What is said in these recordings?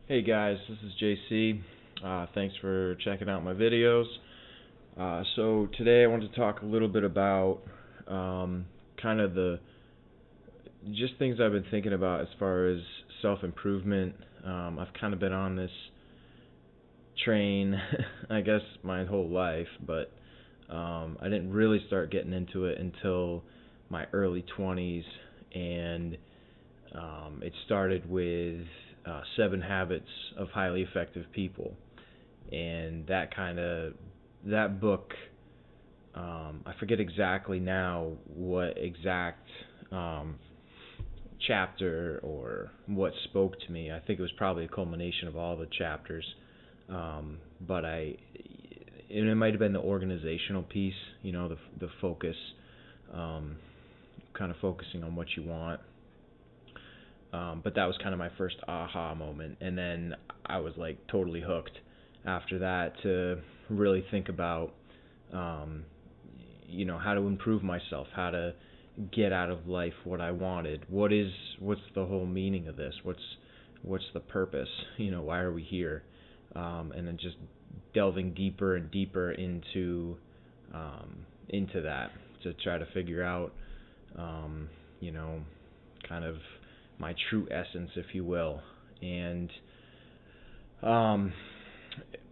Hey guys, this is JC. Thanks for checking out my videos. So today I want to talk a little bit about kind of the just things I've been thinking about as far as self-improvement. I've kind of been on this train, I guess, my whole life, but I didn't really start getting into it until my early 20s, and it started with 7 Habits of Highly Effective People, and that book. I forget exactly now what exact chapter or what spoke to me. I think it was probably a culmination of all the chapters, but it might have been the organizational piece. The focus, kind of focusing on what you want. But that was kind of my first aha moment, and then I was like totally hooked after that to really think about, how to improve myself, how to get out of life what I wanted. What's the whole meaning of this? What's the purpose? Why are we here? And then just delving deeper and deeper into that to try to figure out, kind of my true essence, if you will. And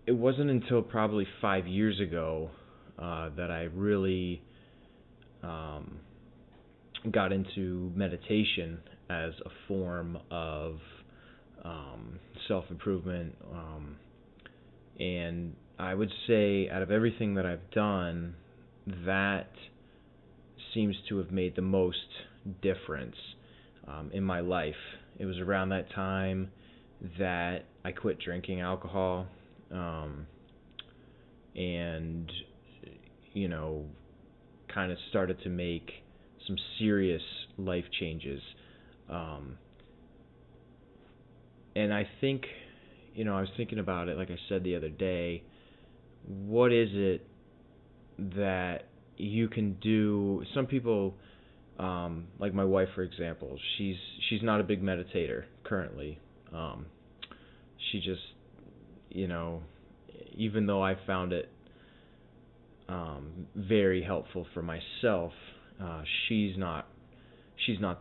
it wasn't until probably 5 years ago that I really got into meditation as a form of self-improvement. And I would say, out of everything that I've done, that seems to have made the most difference in my life. It was around that time that I quit drinking alcohol, and kind of started to make some serious life changes. And I think, I was thinking about it, like I said the other day. What is it that you can do? Some people, like my wife, for example, she's not a big meditator currently. She just, even though I found it very helpful for myself, she's not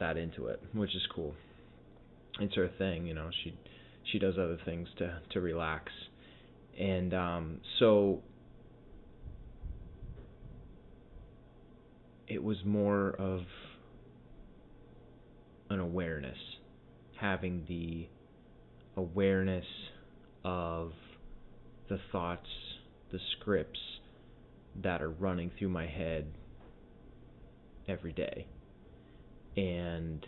that into it, which is cool. It's her thing. She does other things to relax, and so it was more of an awareness, having the awareness of the thoughts, the scripts that are running through my head every day. And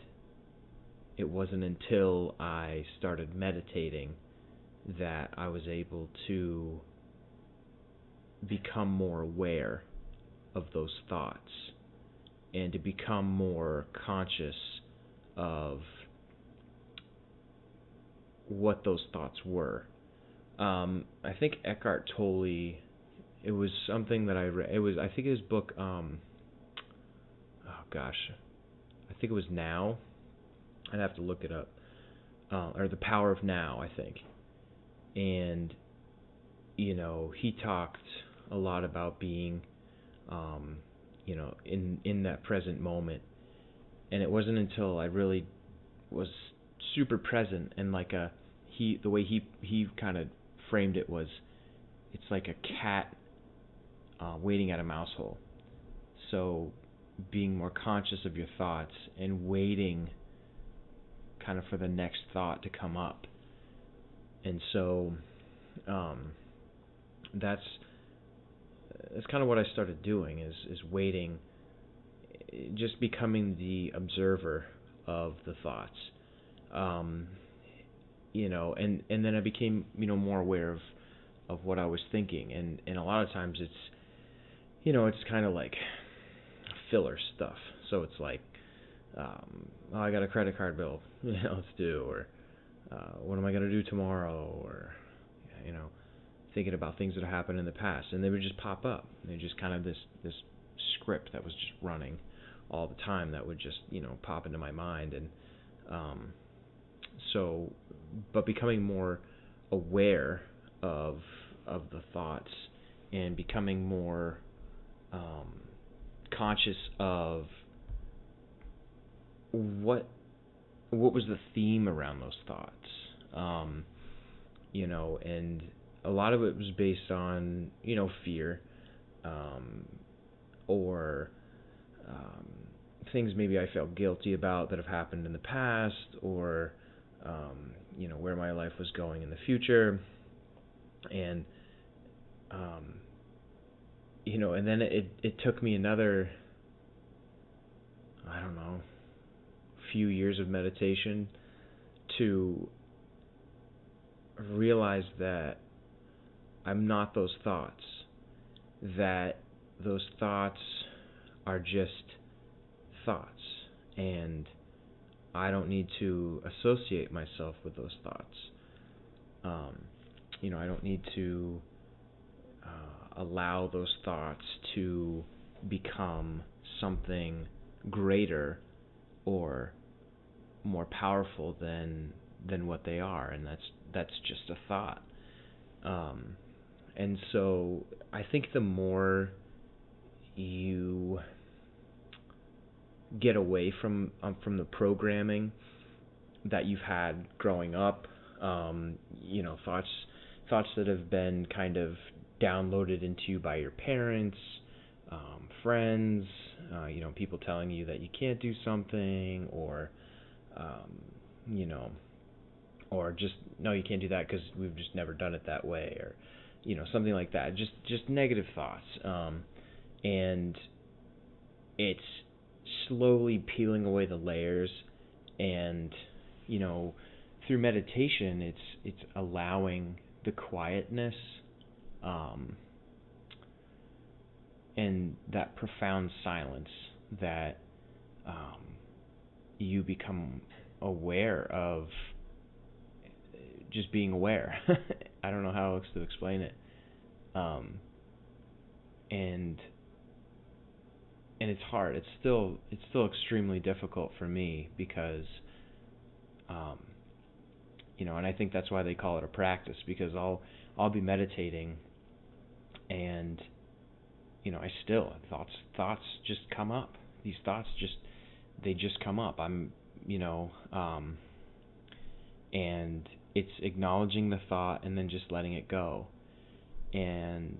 it wasn't until I started meditating that I was able to become more aware of those thoughts and to become more conscious of what those thoughts were. I think Eckhart Tolle, it was something that I read. I think his book, I think it was Now. I'd have to look it up. Or The Power of Now, I think. And, he talked a lot about being, in that present moment. And it wasn't until I really was super present, and the way he kind of framed it was, it's like a cat waiting at a mouse hole. So being more conscious of your thoughts and waiting kind of for the next thought to come up. And so that's kind of what I started doing, is waiting, just becoming the observer of the thoughts. And then I became, more aware of what I was thinking, and a lot of times it's, it's kind of like filler stuff. So it's like, I got a credit card bill, let's do, or what am I going to do tomorrow, or, thinking about things that happened in the past, and they would just pop up. They're just kind of this script that was just running all the time that would just, pop into my mind. And but becoming more aware of the thoughts and becoming more conscious of what was the theme around those thoughts. And a lot of it was based on, fear, or things maybe I felt guilty about that have happened in the past, or where my life was going in the future. And and then it took me another, I don't know, few years of meditation to realize that I'm not those thoughts, that those thoughts are just thoughts, and I don't need to associate myself with those thoughts. I don't need to allow those thoughts to become something greater or more powerful than what they are, and that's just a thought. And so I think the more you get away from the programming that you've had growing up, thoughts that have been kind of downloaded into you by your parents, friends, people telling you that you can't do something, or or just, no, you can't do that because we've just never done it that way, or something like that. Just negative thoughts, and it's slowly peeling away the layers, and through meditation, it's allowing the quietness, and that profound silence that you become aware of, just being aware. I don't know how else to explain it. And it's hard. It's still extremely difficult for me because and I think that's why they call it a practice, because I'll be meditating, and I still, thoughts just come up. These thoughts they just come up. I'm and it's acknowledging the thought and then just letting it go. And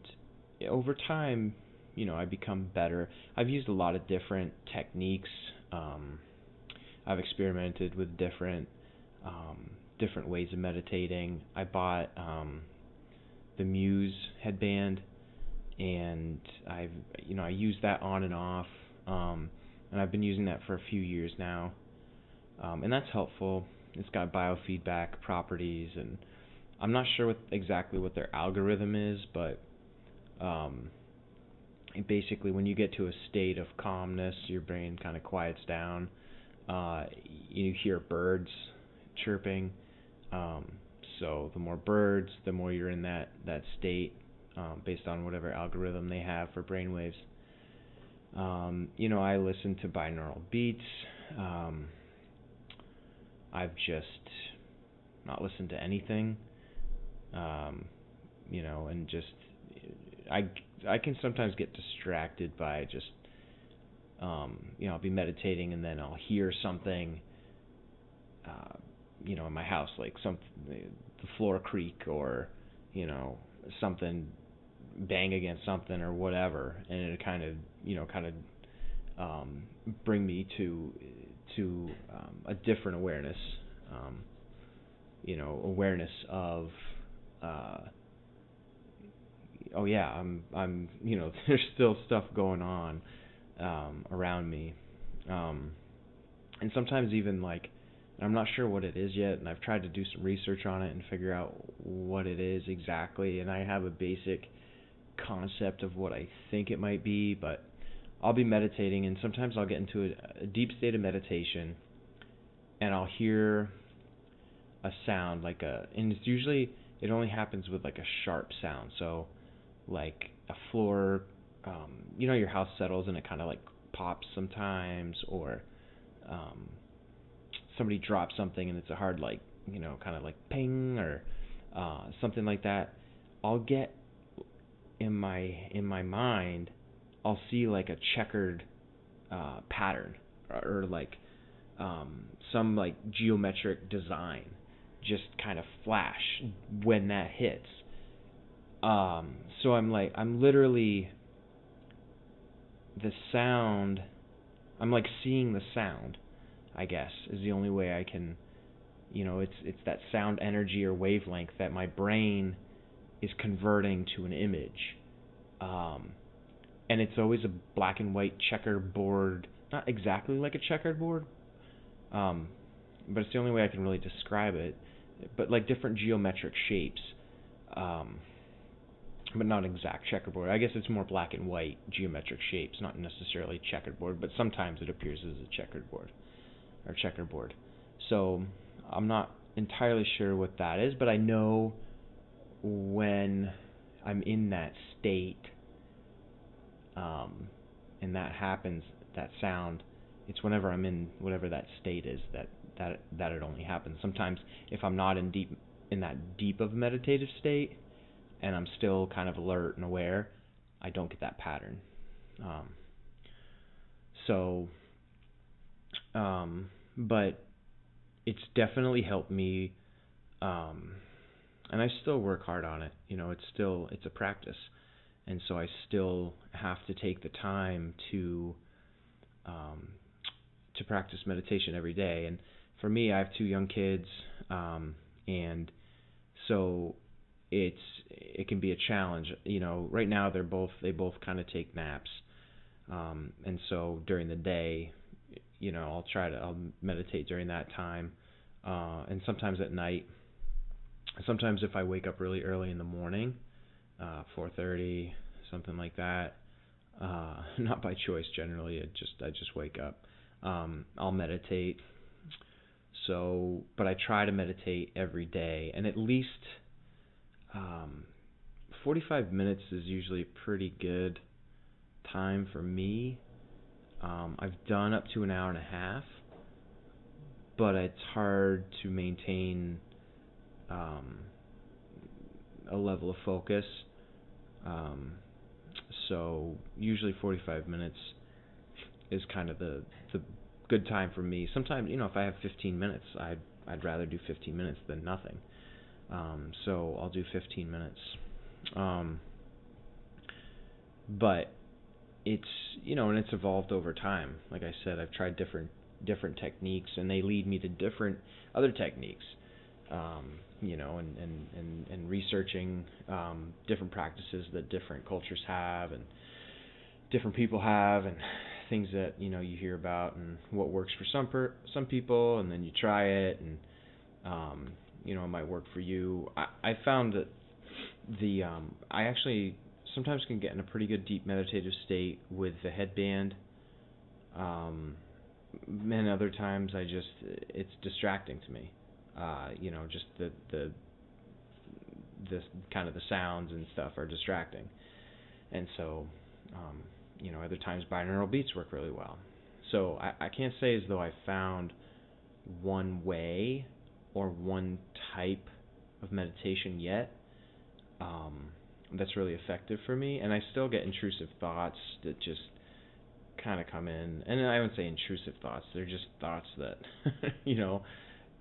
over time, I become better. I've used a lot of different techniques. I've experimented with different ways of meditating. I bought the Muse headband, and I use that on and off, and I've been using that for a few years now, and that's helpful. It's got biofeedback properties, and I'm not sure exactly what their algorithm is, but basically when you get to a state of calmness, your brain kind of quiets down. You hear birds chirping, so the more birds, the more you're in that state, based on whatever algorithm they have for brainwaves. I listen to binaural beats. I've just not listened to anything, and just I can sometimes get distracted by just I'll be meditating and then I'll hear something in my house, like the floor creak, or something bang against something or whatever, and it kind of bring me to a different awareness, awareness of oh yeah, I'm there's still stuff going on around me, and sometimes even like I'm not sure what it is yet, and I've tried to do some research on it and figure out what it is exactly, and I have a basic concept of what I think it might be, but I'll be meditating, and sometimes I'll get into a deep state of meditation, and I'll hear a sound and it's usually, it only happens with like a sharp sound, so like a floor, your house settles and it kind of like pops sometimes, or somebody drops something and it's a hard, like, kind of like ping, or something like that, I'll get in my mind, I'll see like a checkered pattern, or like some like geometric design just kind of flash when that hits. So I'm literally, the sound, I'm like seeing the sound, I guess, is the only way I can, it's that sound energy or wavelength that my brain is converting to an image. And it's always a black and white checkerboard, not exactly like a checkered board, but it's the only way I can really describe it. But like different geometric shapes, but not exact checkerboard. I guess it's more black and white geometric shapes, not necessarily checkerboard, but sometimes it appears as a checkerboard or checkerboard. So I'm not entirely sure what that is, but I know when I'm in that state, and that happens, that sound, it's whenever I'm in whatever that state is that it only happens. Sometimes if I'm not in that deep of meditative state, and I'm still kind of alert and aware, I don't get that pattern. But it's definitely helped me, and I still work hard on it. It's a practice, and so I still have to take the time to practice meditation every day. And for me, I have 2 young kids, and so it can be a challenge. Right now they both kind of take naps, and so during the day, I'll meditate during that time, and sometimes at night. Sometimes if I wake up really early in the morning, 4:30, something like that, not by choice generally, I just wake up. I'll meditate. But I try to meditate every day, and at least 45 minutes is usually a pretty good time for me. I've done up to an hour and a half, but it's hard to maintain a level of focus. So usually 45 minutes is kind of the good time for me. Sometimes, if I have 15 minutes, I'd rather do 15 minutes than nothing. So I'll do 15 minutes. But it's, and it's evolved over time. Like I said, I've tried different techniques, and they lead me to different other techniques. And researching different practices that different cultures have and different people have, and things that you hear about, and what works for some people, and then you try it, and it might work for you. I found that I actually sometimes can get in a pretty good deep meditative state with the headband. And other times it's distracting to me. Just the kind of the sounds and stuff are distracting. And so, other times binaural beats work really well. So I can't say as though I found one way or one type of meditation yet that's really effective for me. And I still get intrusive thoughts that just kind of come in. And I wouldn't say intrusive thoughts. They're just thoughts that,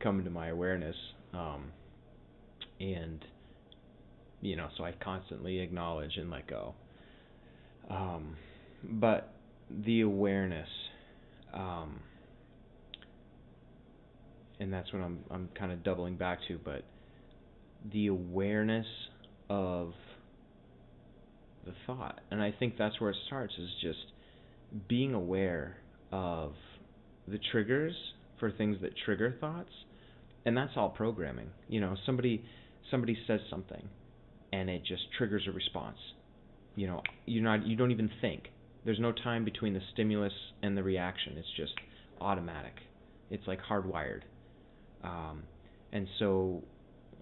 come into my awareness. And, so I constantly acknowledge and let go. But the awareness, and that's what I'm kind of doubling back to, but the awareness of the thought. And I think that's where it starts, is just being aware of the triggers for things that trigger thoughts. And that's all programming. Somebody says something, and it just triggers a response. You don't even think. There's no time between the stimulus and the reaction. It's just automatic. It's like hardwired. And so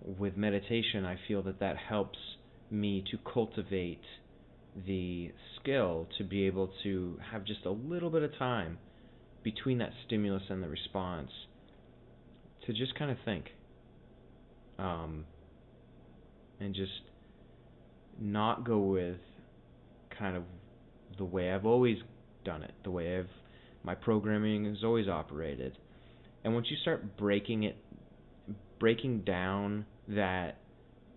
with meditation, I feel that helps me to cultivate the skill to be able to have just a little bit of time between that stimulus and the response to just kind of think. and just not go with kind of the way I've always done it, the way my programming has always operated. And once you start breaking down that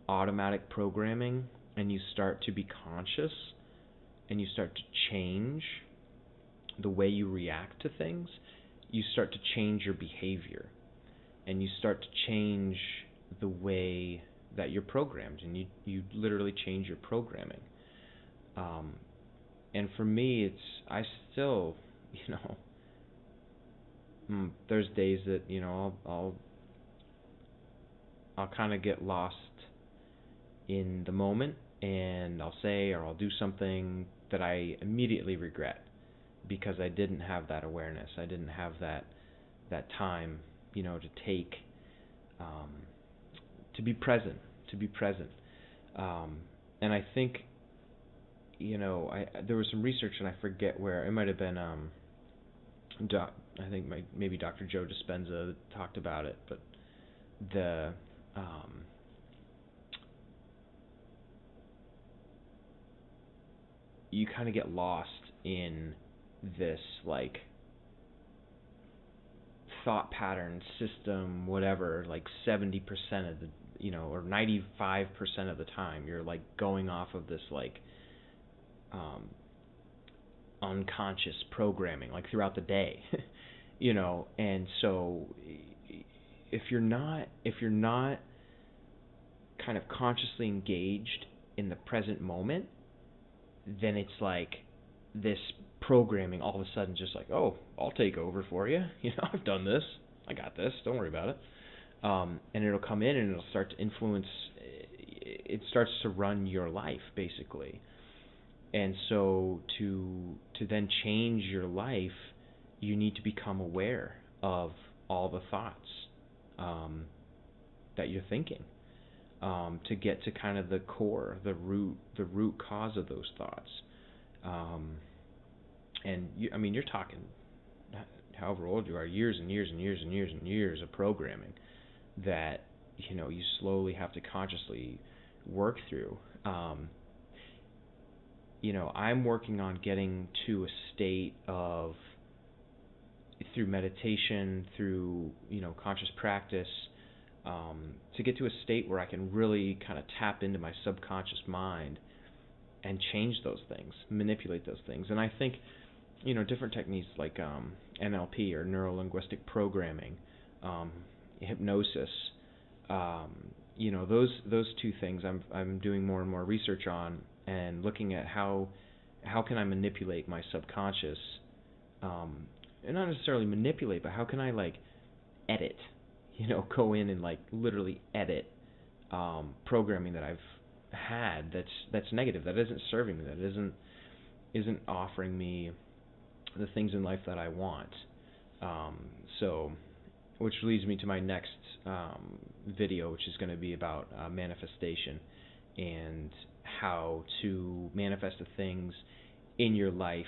automatic programming, and you start to be conscious, and you start to change the way you react to things, you start to change your behavior, and you start to change the way that you're programmed, and you literally change your programming. And for me, I still, there's days that, I'll kind of get lost in the moment, and I'll say or I'll do something that I immediately regret because I didn't have that awareness. I didn't have that time, to take, to be present. And I think, there was some research, and I forget where, it might have been, I think maybe Dr. Joe Dispenza talked about it, but you kind of get lost in this like thought pattern system, whatever, like 70% of the, or 95% of the time you're like going off of this like unconscious programming like throughout the day. And so if you're not kind of consciously engaged in the present moment, then it's like this programming all of a sudden just like, oh, I'll take over for you. I've done this. I got this. Don't worry about it. And it'll come in and it'll start to influence. It starts to run your life, basically. And so to then change your life, you need to become aware of all the thoughts that you're thinking. To get to kind of the core, the root cause of those thoughts. And you're talking, however old you are, years and years and years and years and years of programming that you slowly have to consciously work through. I'm working on getting to a state of, through meditation, through conscious practice, to get to a state where I can really kind of tap into my subconscious mind and change those things, manipulate those things. And I think, different techniques like NLP or neuro-linguistic programming, hypnosis, those two things I'm doing more and more research on, and looking at how can I manipulate my subconscious, and not necessarily manipulate, but how can I like edit, go in and like literally edit programming that I've had that's negative, that isn't serving me, that isn't offering me the things in life that I want. So, which leads me to my next video, which is going to be about manifestation and how to manifest the things in your life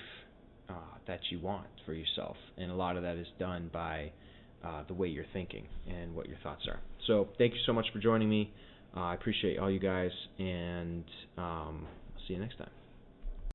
that you want for yourself. And a lot of that is done by the way you're thinking and what your thoughts are. So thank you so much for joining me. I appreciate all you guys, and I'll see you next time.